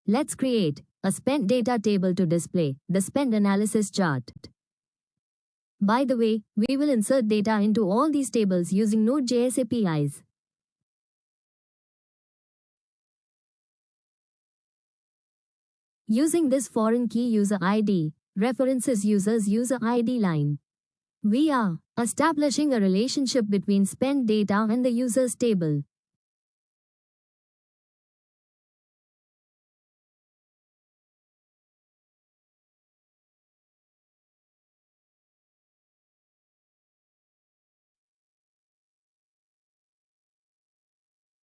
Let's create a spend data table to display the spend analysis chart. By the way, we will insert data into all these tables using Node.js APIs. Using this foreign key user ID, references user's user ID line. We are establishing a relationship between spend data and the users table.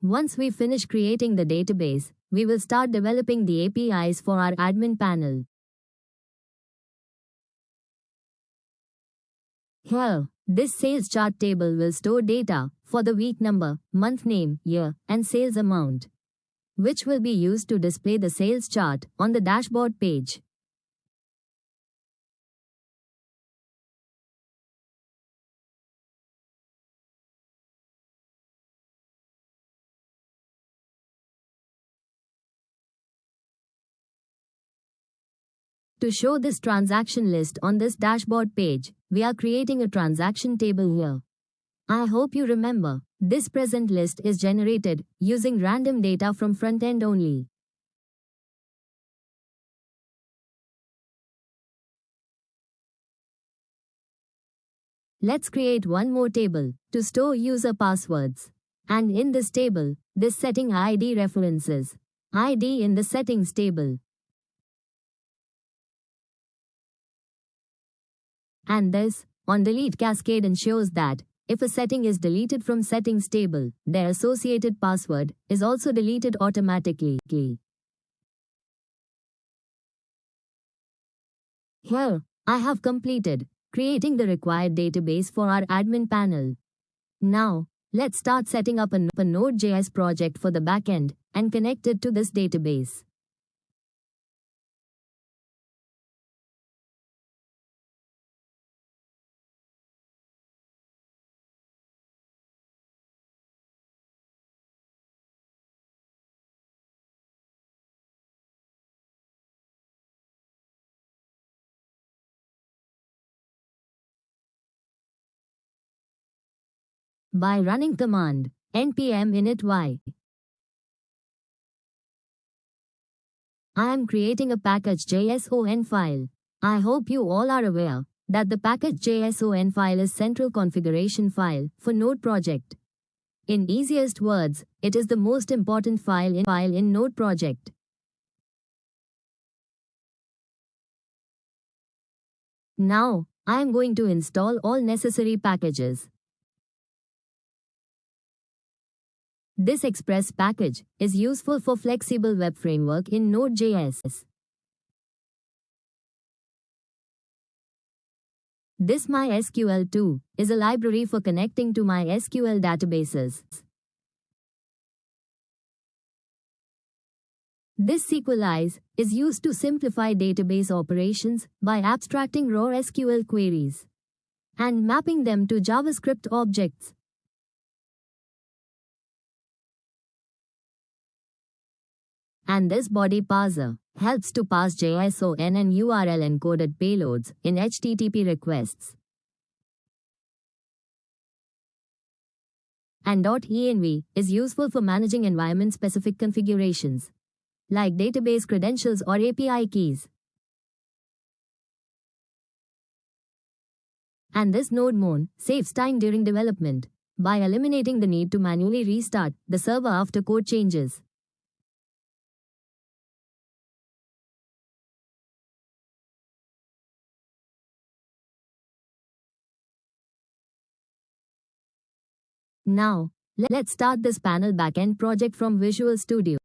Once we finish creating the database, we will start developing the APIs for our admin panel. Here, this sales chart table will store data for the week number, month name, year, and sales amount, which will be used to display the sales chart on the dashboard page. To show this transaction list on this dashboard page, we are creating a transaction table here. I hope you remember, this present list is generated using random data from front-end only. Let's create one more table to store user passwords. And in this table, this setting ID references ID in the settings table. And this on delete cascade ensures that if a setting is deleted from settings table, their associated password is also deleted automatically. Here, I have completed creating the required database for our admin panel. Now, let's start setting up a Node.js project for the backend and connect it to this database. By running command npm init-y, I am creating a package.json file. I hope you all are aware that the package.json file is central configuration file for Node project. In easiest words, it is the most important file in Node project. Now, I am going to install all necessary packages. This Express package is useful for flexible web framework in Node.js. This MySQL2 is a library for connecting to MySQL databases. This SQLize is used to simplify database operations by abstracting raw SQL queries and mapping them to JavaScript objects. And this body parser helps to parse JSON and URL encoded payloads in HTTP requests. And .env is useful for managing environment-specific configurations, like database credentials or API keys. And this nodemon saves time during development by eliminating the need to manually restart the server after code changes. Now, let's start this panel backend project from Visual Studio.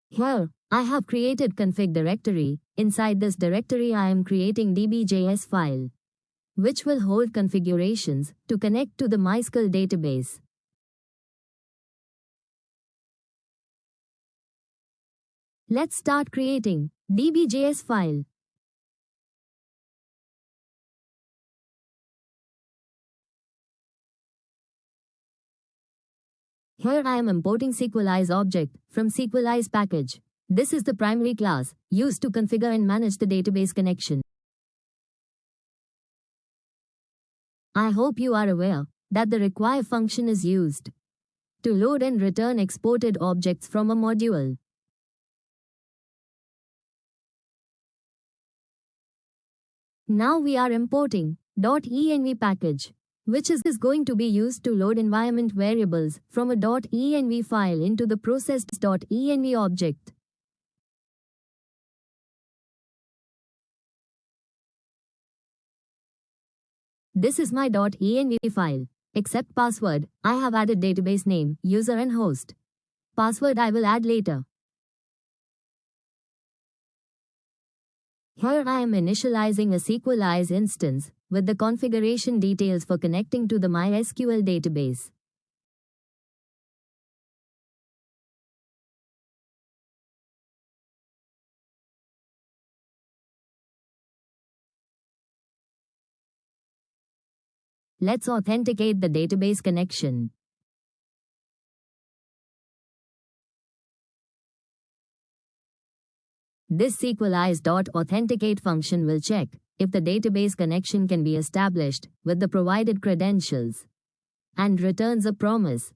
Here, I have created config directory. Inside this directory I am creating db.js file, which will hold configurations to connect to the MySQL database. Let's start creating db.js file. Here I am importing Sequelize object from Sequelize package. This is the primary class used to configure and manage the database connection. I hope you are aware that the require function is used to load and return exported objects from a module. Now we are importing .env package, which is going to be used to load environment variables from a .env file into the processed.env object. This is my .env file. Except password, I have added database name, user and host. Password I will add later. Here I am initializing a Sequelize instance with the configuration details for connecting to the MySQL database. Let's authenticate the database connection. This Sequelize.authenticate function will check if the database connection can be established with the provided credentials and returns a promise.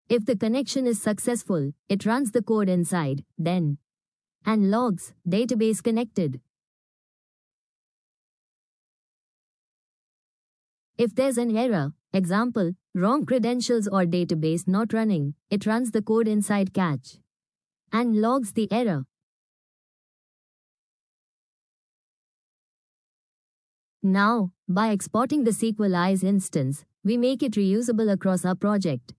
If the connection is successful, it runs the code inside, then and logs database connected. If there's an error, example, wrong credentials or database not running, it runs the code inside catch and logs the error. Now, by exporting the Sequelize instance, we make it reusable across our project.